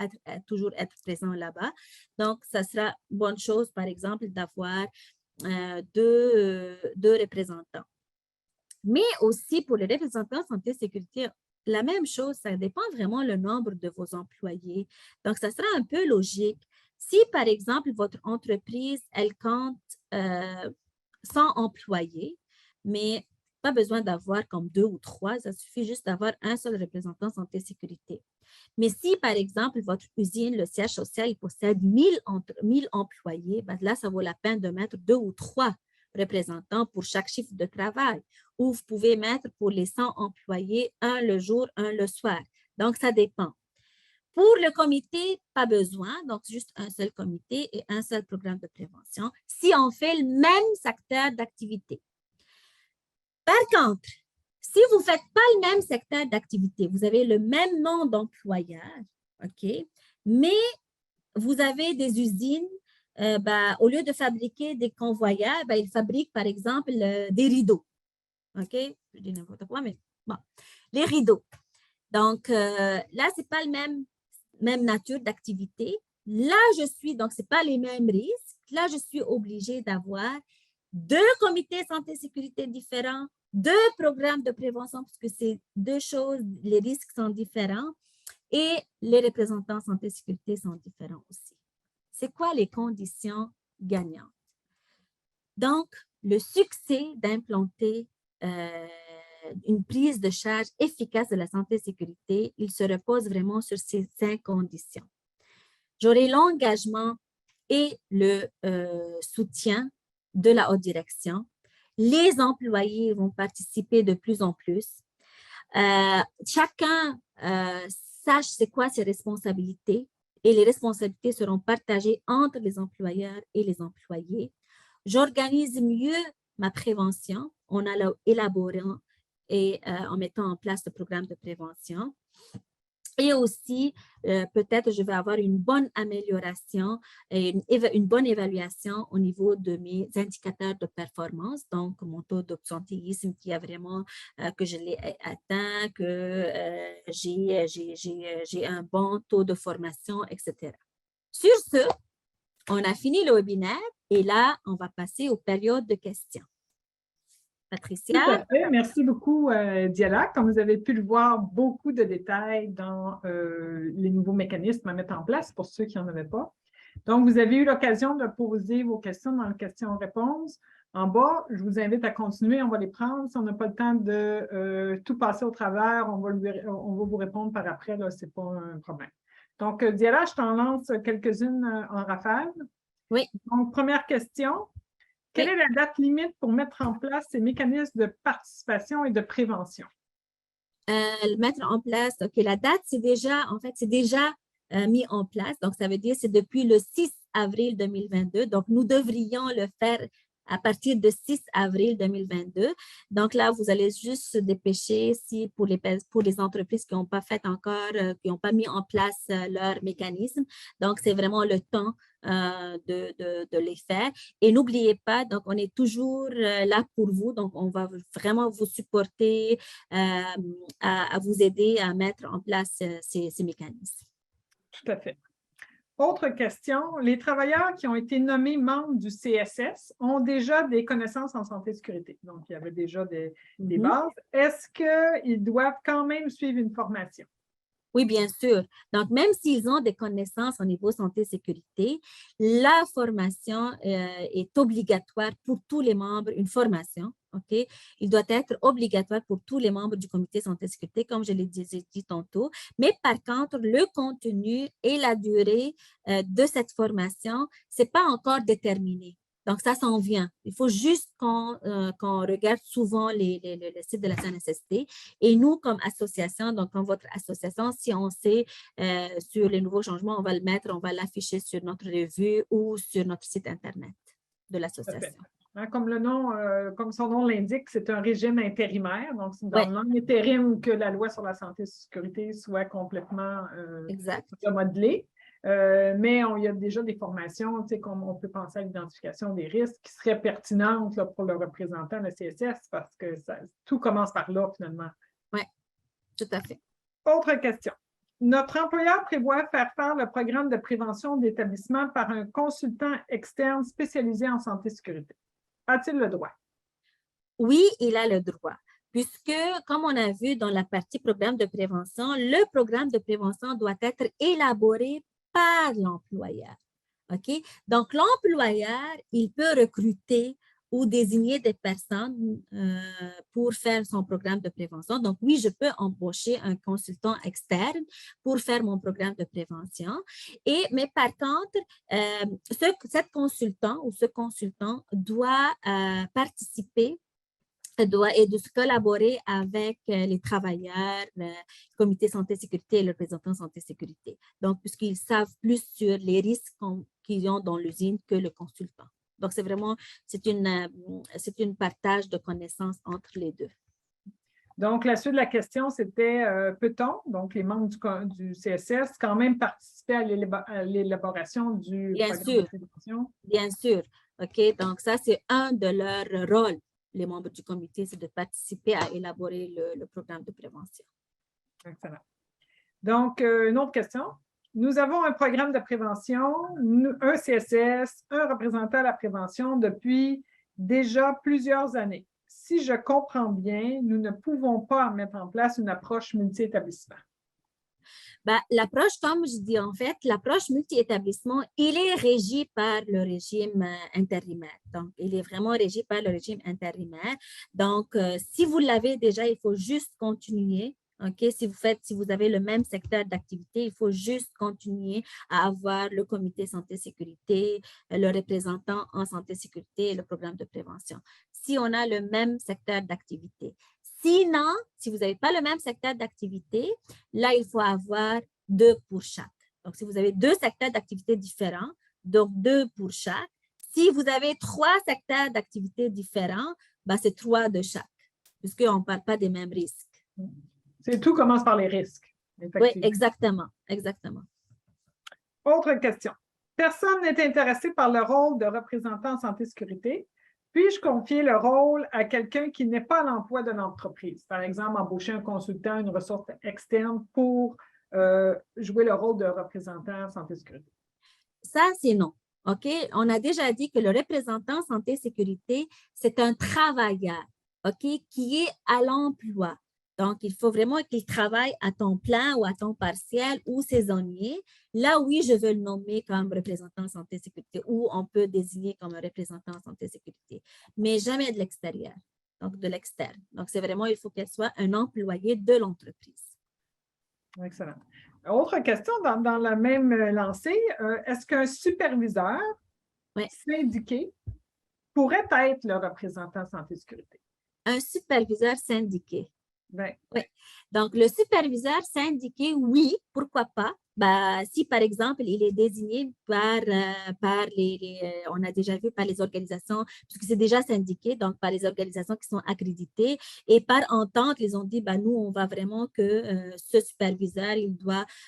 toujours être présent là-bas. Donc, ça sera une bonne chose, par exemple, d'avoir 2 représentants. Mais aussi, pour les représentants santé-sécurité, la même chose, ça dépend vraiment le nombre de vos employés. Donc, ça sera un peu logique. Si, par exemple, votre entreprise, elle compte 100 employés, mais pas besoin d'avoir comme 2 ou 3, ça suffit juste d'avoir un seul représentant santé-sécurité. Mais si, par exemple, votre usine, le siège social, il possède 1000 employés, ben là, ça vaut la peine de mettre 2 ou 3 représentants pour chaque chiffre de travail. Ou vous pouvez mettre pour les 100 employés, un le jour, un le soir. Donc, ça dépend. Pour le comité, pas besoin, donc juste un seul comité et un seul programme de prévention si on fait le même secteur d'activité. Par contre, si vous ne faites pas le même secteur d'activité, vous avez le même nom d'employeur, OK, mais vous avez des usines, au lieu de fabriquer des convoyeurs, ils fabriquent, par exemple, des rideaux. OK? Je dis n'importe quoi, mais bon. Les rideaux. Donc, là, ce n'est pas la même nature d'activité. Là, donc, ce n'est pas les mêmes risques. Là, je suis obligée d'avoir 2 comités santé-sécurité différents, 2 programmes de prévention, puisque c'est 2 choses, les risques sont différents, et les représentants santé-sécurité sont différents aussi. C'est quoi les conditions gagnantes? Donc, le succès d'implanter une prise de charge efficace de la santé-sécurité, il se repose vraiment sur ces 5 conditions. J'aurai l'engagement et le soutien de la haute direction. Les employés vont participer de plus en plus. Chacun sache c'est quoi ses responsabilités et les responsabilités seront partagées entre les employeurs et les employés. J'organise mieux ma prévention en élaborant et en mettant en place le programme de prévention. Et aussi, peut-être je vais avoir une bonne amélioration et une bonne évaluation au niveau de mes indicateurs de performance, donc mon taux d'absentéisme qui a vraiment, que je l'ai atteint, que j'ai un bon taux de formation, etc. Sur ce, on a fini le webinaire et là, on va passer aux périodes de questions. Patricia? Tout à fait. Merci beaucoup, Diala. Comme vous avez pu le voir, beaucoup de détails dans les nouveaux mécanismes à mettre en place pour ceux qui n'en avaient pas. Donc, vous avez eu l'occasion de poser vos questions dans le question-réponse. En bas, je vous invite à continuer, on va les prendre. Si on n'a pas le temps de tout passer au travers, on va vous répondre par après, ce n'est pas un problème. Donc, Diala, je t'en lance quelques-unes en rafale. Oui. Donc, première question. Quelle est la date limite pour mettre en place ces mécanismes de participation et de prévention? Mettre en place, OK, la date, c'est déjà mis en place. Donc, ça veut dire que c'est depuis le 6 avril 2022. Donc, nous devrions le faire à partir de 6 avril 2022. Donc là, vous allez juste se dépêcher si pour les entreprises qui n'ont pas fait encore, qui n'ont pas mis en place leur mécanisme. Donc, c'est vraiment le temps de les faire. Et n'oubliez pas, donc, on est toujours là pour vous. Donc, on va vraiment vous supporter, à vous aider à mettre en place ces mécanismes. Tout à fait. Autre question, les travailleurs qui ont été nommés membres du CSS ont déjà des connaissances en santé et sécurité. Donc, il y avait déjà des bases. Est-ce qu'ils doivent quand même suivre une formation? Oui, bien sûr. Donc, même s'ils ont des connaissances au niveau santé et sécurité, la formation est obligatoire pour tous les membres, une formation, OK? Il doit être obligatoire pour tous les membres du comité santé et sécurité, comme je l'ai dit tantôt. Mais par contre, le contenu et la durée de cette formation, ce n'est pas encore déterminé. Donc, ça s'en vient. Il faut juste qu'on regarde souvent le site de la CNSST. Et nous, comme association, donc comme votre association, si on sait sur les nouveaux changements, on va le mettre, on va l'afficher sur notre revue ou sur notre site Internet de l'association. Comme son nom l'indique, c'est un régime intérimaire. Donc, c'est dans l'intérim que la loi sur la santé et la sécurité soit complètement remodelée. Mais il y a déjà des formations, comme on peut penser à l'identification des risques qui seraient pertinentes là, pour le représentant de la CSS parce que tout commence par là, finalement. Oui, tout à fait. Autre question. Notre employeur prévoit faire le programme de prévention d'établissement par un consultant externe spécialisé en santé et sécurité. A-t-il le droit? Oui, il a le droit. Puisque, comme on a vu dans la partie programme de prévention, le programme de prévention doit être élaboré par l'employeur. OK? Donc, l'employeur, il peut recruter ou désigner des personnes pour faire son programme de prévention. Donc, oui, je peux embaucher un consultant externe pour faire mon programme de prévention. Mais par contre, cette consultant ou ce consultant doit participer et de se collaborer avec les travailleurs, le comité santé-sécurité et le représentant santé-sécurité. Donc, puisqu'ils savent plus sur les risques qu'ils ont dans l'usine que le consultant. Donc, c'est vraiment, c'est une partage de connaissances entre les deux. Donc, la suite de la question, c'était peut-on, donc les membres du CSS, quand même participer à l'élaboration du programme de prévention? Bien sûr. OK, donc ça, c'est un de leurs rôles. Les membres du comité, c'est de participer à élaborer le programme de prévention. Excellent. Donc, une autre question. Nous avons un programme de prévention, un CSS, un représentant à la prévention depuis déjà plusieurs années. Si je comprends bien, nous ne pouvons pas mettre en place une approche multi-établissement. L'approche, comme je dis, en fait, l'approche multi-établissement, il est régi par le régime intérimaire. Donc, il est vraiment régi par le régime intérimaire. Donc, si vous l'avez déjà, il faut juste continuer. OK? Si vous avez le même secteur d'activité, il faut juste continuer à avoir le comité santé-sécurité, le représentant en santé-sécurité et le programme de prévention. Si on a le même secteur d'activité. Sinon, si vous n'avez pas le même secteur d'activité, là, il faut avoir 2 pour chaque. Donc, si vous avez 2 secteurs d'activité différents, donc 2 pour chaque. Si vous avez 3 secteurs d'activité différents, ben, c'est 3 de chaque, puisqu'on ne parle pas des mêmes risques. Tout commence par les risques. Oui, exactement, exactement. Autre question. Personne n'est intéressé par le rôle de représentant en santé-sécurité. Puis-je confier le rôle à quelqu'un qui n'est pas à l'emploi de l'entreprise? Par exemple, embaucher un consultant, une ressource externe pour jouer le rôle de représentant en santé-sécurité. Ça, c'est non. OK? On a déjà dit que le représentant santé-sécurité, c'est un travailleur, OK, qui est à l'emploi. Donc, il faut vraiment qu'il travaille à temps plein ou à temps partiel ou saisonnier. Là, oui, je veux le nommer comme représentant santé-sécurité ou on peut désigner comme un représentant santé-sécurité, mais jamais de l'extérieur, donc de l'externe. Donc, c'est vraiment, il faut qu'elle soit un employé de l'entreprise. Excellent. Autre question dans la même lancée, est-ce qu'un superviseur syndiqué pourrait être le représentant santé-sécurité? Un superviseur syndiqué. Ben. Oui. Donc, le superviseur syndiqué, oui, pourquoi pas? Ben, si, par exemple, il est désigné par on a déjà vu par les organisations, puisque c'est déjà syndiqué, donc par les organisations qui sont accréditées, et par entente, ils ont dit, ben, nous, on va vraiment que ce superviseur,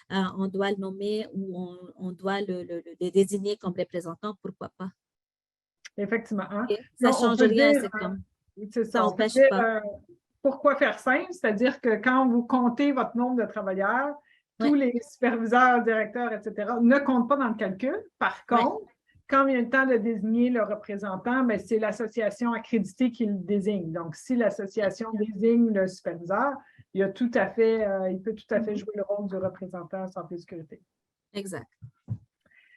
on doit le nommer ou on doit le désigner comme représentant, pourquoi pas? Effectivement. Hein? Okay. Ça ne change rien, c'est comme... Ça n'empêche pas. Pourquoi faire simple? C'est-à-dire que quand vous comptez votre nombre de travailleurs, tous les superviseurs, directeurs, etc., ne comptent pas dans le calcul. Par contre, quand vient le temps de désigner le représentant, c'est l'association accréditée qui le désigne. Donc, si l'association désigne le superviseur, il peut tout à fait jouer le rôle du représentant en santé-sécurité. Exact.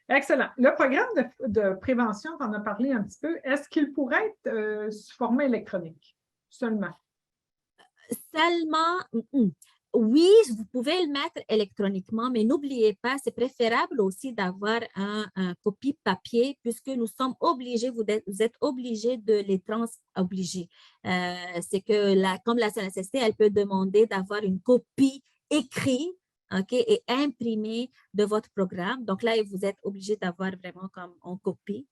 Excellent. Le programme de prévention, on en a parlé un petit peu. Est-ce qu'il pourrait être sous format électronique seulement? Oui, vous pouvez le mettre électroniquement, mais n'oubliez pas, c'est préférable aussi d'avoir un copie papier puisque nous sommes obligés, vous êtes obligés de les obliger. C'est que comme la CNSST, elle peut demander d'avoir une copie écrite, OK, et imprimée de votre programme. Donc là, vous êtes obligé d'avoir vraiment comme en copie.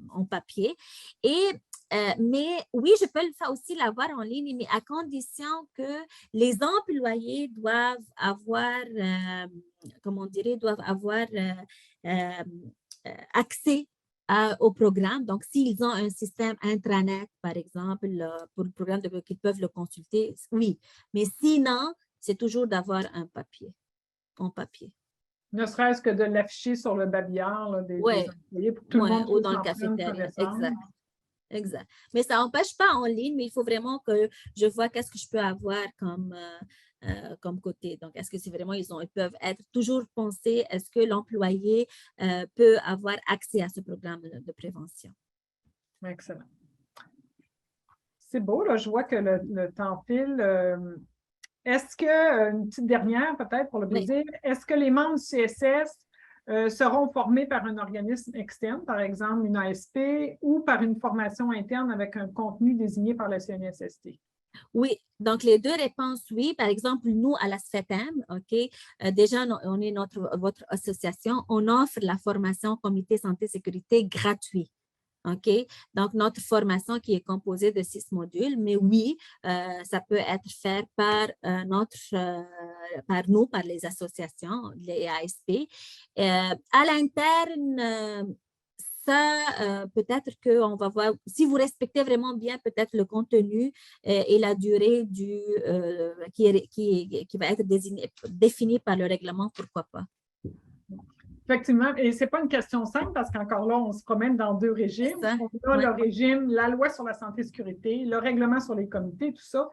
En papier. Mais oui, je peux aussi l'avoir en ligne, mais à condition que les employés doivent avoir, accès au programme. Donc, s'ils ont un système intranet, par exemple, pour le programme qu'ils peuvent le consulter, oui. Mais sinon, c'est toujours d'avoir un papier, en papier. Ne serait-ce que de l'afficher sur le babillard des employés pour que tout le monde ou dans le cafétéria. Exact. Mais ça n'empêche pas en ligne, mais il faut vraiment que je vois qu'est-ce que je peux avoir comme côté. Donc, est-ce que c'est vraiment, ils peuvent être toujours pensés, est-ce que l'employé peut avoir accès à ce programme de prévention? Excellent. C'est beau, là, je vois que le temps file. Est-ce que, une petite dernière peut-être pour le plaisir, est-ce que les membres du CSS seront formés par un organisme externe, par exemple une ASP, ou par une formation interne avec un contenu désigné par la CNSST? Oui, donc les 2 réponses, oui. Par exemple, nous, à la SFETEM, OK, déjà, on est votre association, on offre la formation Comité Santé-Sécurité gratuit. OK? Donc, notre formation qui est composée de 6 modules, mais oui, ça peut être fait par nous, par les associations, les ASP. À l'interne, ça, peut-être qu'on va voir, si vous respectez vraiment bien peut-être le contenu et la durée qui va être définie par le règlement, pourquoi pas? Effectivement, et ce n'est pas une question simple parce qu'encore là, on se promène dans 2 régimes. On a le régime, la loi sur la santé et sécurité, le règlement sur les comités, tout ça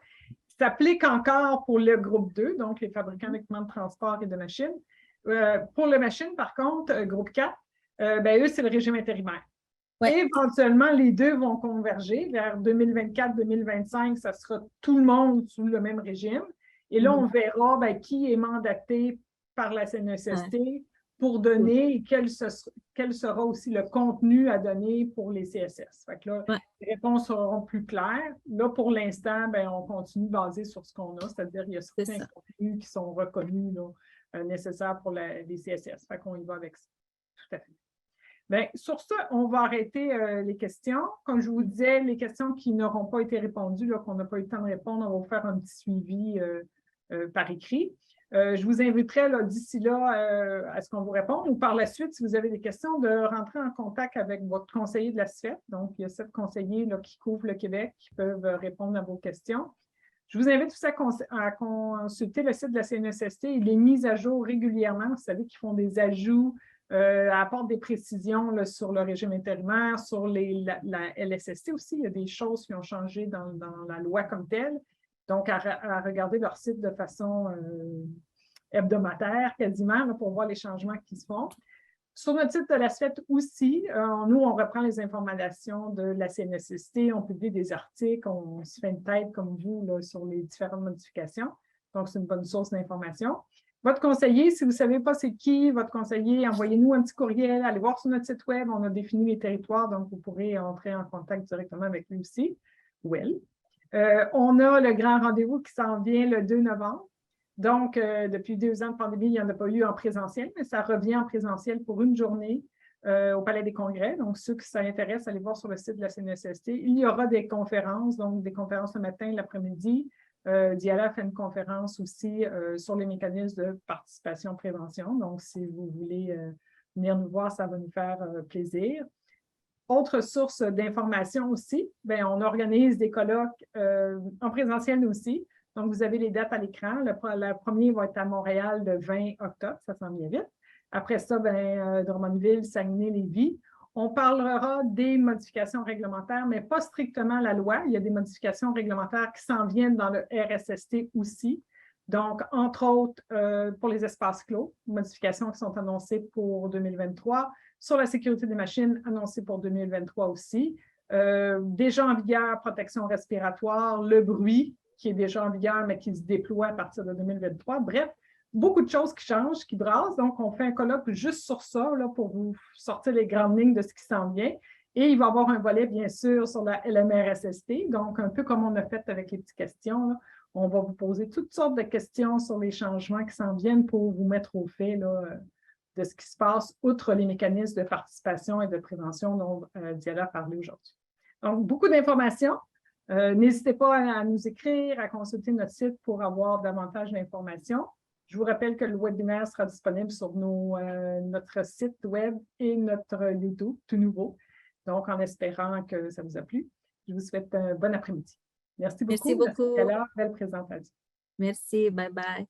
s'applique encore pour le groupe 2, donc les fabricants d'équipements de transport et de machines. Pour les machines, par contre, groupe 4, eux, c'est le régime intérimaire. Éventuellement, les 2 vont converger vers 2024-2025, ça sera tout le monde sous le même régime. Et là, on verra qui est mandaté par la CNESST pour donner et quel sera aussi le contenu à donner pour les CSS. Fait que là, les réponses seront plus claires. Là, pour l'instant, on continue basé sur ce qu'on a, c'est-à-dire qu'il y a certains contenus qui sont reconnus là, nécessaires pour les CSS. Fait qu'on y va avec ça. Tout à fait. Bien, sur ça, on va arrêter les questions. Comme je vous disais, les questions qui n'auront pas été répondues, qu'on n'a pas eu le temps de répondre, on va vous faire un petit suivi par écrit. Je vous inviterai d'ici là à ce qu'on vous réponde ou par la suite, si vous avez des questions, de rentrer en contact avec votre conseiller de la SFET. Donc, il y a 7 conseillers qui couvrent le Québec qui peuvent répondre à vos questions. Je vous invite aussi à consulter le site de la CNESST. Il est mis à jour régulièrement. Vous savez qu'ils font des ajouts, apportent des précisions là, sur le régime intérimaire, sur la LSST aussi. Il y a des choses qui ont changé dans la loi comme telle. Donc, à regarder leur site de façon hebdomadaire quasiment là, pour voir les changements qui se font. Sur notre site de la SFET aussi, nous, on reprend les informations de la CNESST, on publie des articles, on se fait une tête comme vous là, sur les différentes modifications. Donc, c'est une bonne source d'information. Votre conseiller, si vous ne savez pas c'est qui, votre conseiller, envoyez-nous un petit courriel, allez voir sur notre site web, on a défini les territoires, donc vous pourrez entrer en contact directement avec lui aussi, ou elle. On a le grand rendez-vous qui s'en vient le 2 novembre. Donc, depuis 2 ans de pandémie, il n'y en a pas eu en présentiel, mais ça revient en présentiel pour une journée au Palais des Congrès. Donc, ceux qui s'intéressent, allez voir sur le site de la CNESST. Il y aura des conférences, donc des conférences le matin, l'après-midi. Diala fait une conférence aussi sur les mécanismes de participation-prévention. Donc, si vous voulez venir nous voir, ça va nous faire plaisir. Autre source d'information aussi, on organise des colloques en présentiel aussi. Donc, vous avez les dates à l'écran. Le premier va être à Montréal le 20 octobre, ça s'en vient vite. Après ça, Drummondville, Saguenay, Lévis. On parlera des modifications réglementaires, mais pas strictement la loi. Il y a des modifications réglementaires qui s'en viennent dans le RSST aussi. Donc, entre autres, pour les espaces clos, modifications qui sont annoncées pour 2023. Sur la sécurité des machines, annoncées pour 2023 aussi. Déjà en vigueur, protection respiratoire, le bruit, qui est déjà en vigueur, mais qui se déploie à partir de 2023. Bref, beaucoup de choses qui changent, qui brassent. Donc, on fait un colloque juste sur ça là, pour vous sortir les grandes lignes de ce qui s'en vient. Et il va y avoir un volet, bien sûr, sur la LMRSST. Donc, un peu comme on a fait avec les petites questions, là, on va vous poser toutes sortes de questions sur les changements qui s'en viennent pour vous mettre au fait là, de ce qui se passe, outre les mécanismes de participation et de prévention dont Diala a parlé aujourd'hui. Donc, beaucoup d'informations. N'hésitez pas à nous écrire, à consulter notre site pour avoir davantage d'informations. Je vous rappelle que le webinaire sera disponible sur notre site web et notre YouTube, tout nouveau. Donc, en espérant que ça vous a plu, je vous souhaite un bon après-midi. Merci beaucoup. Merci beaucoup. Merci, belle présentation. Merci, bye bye.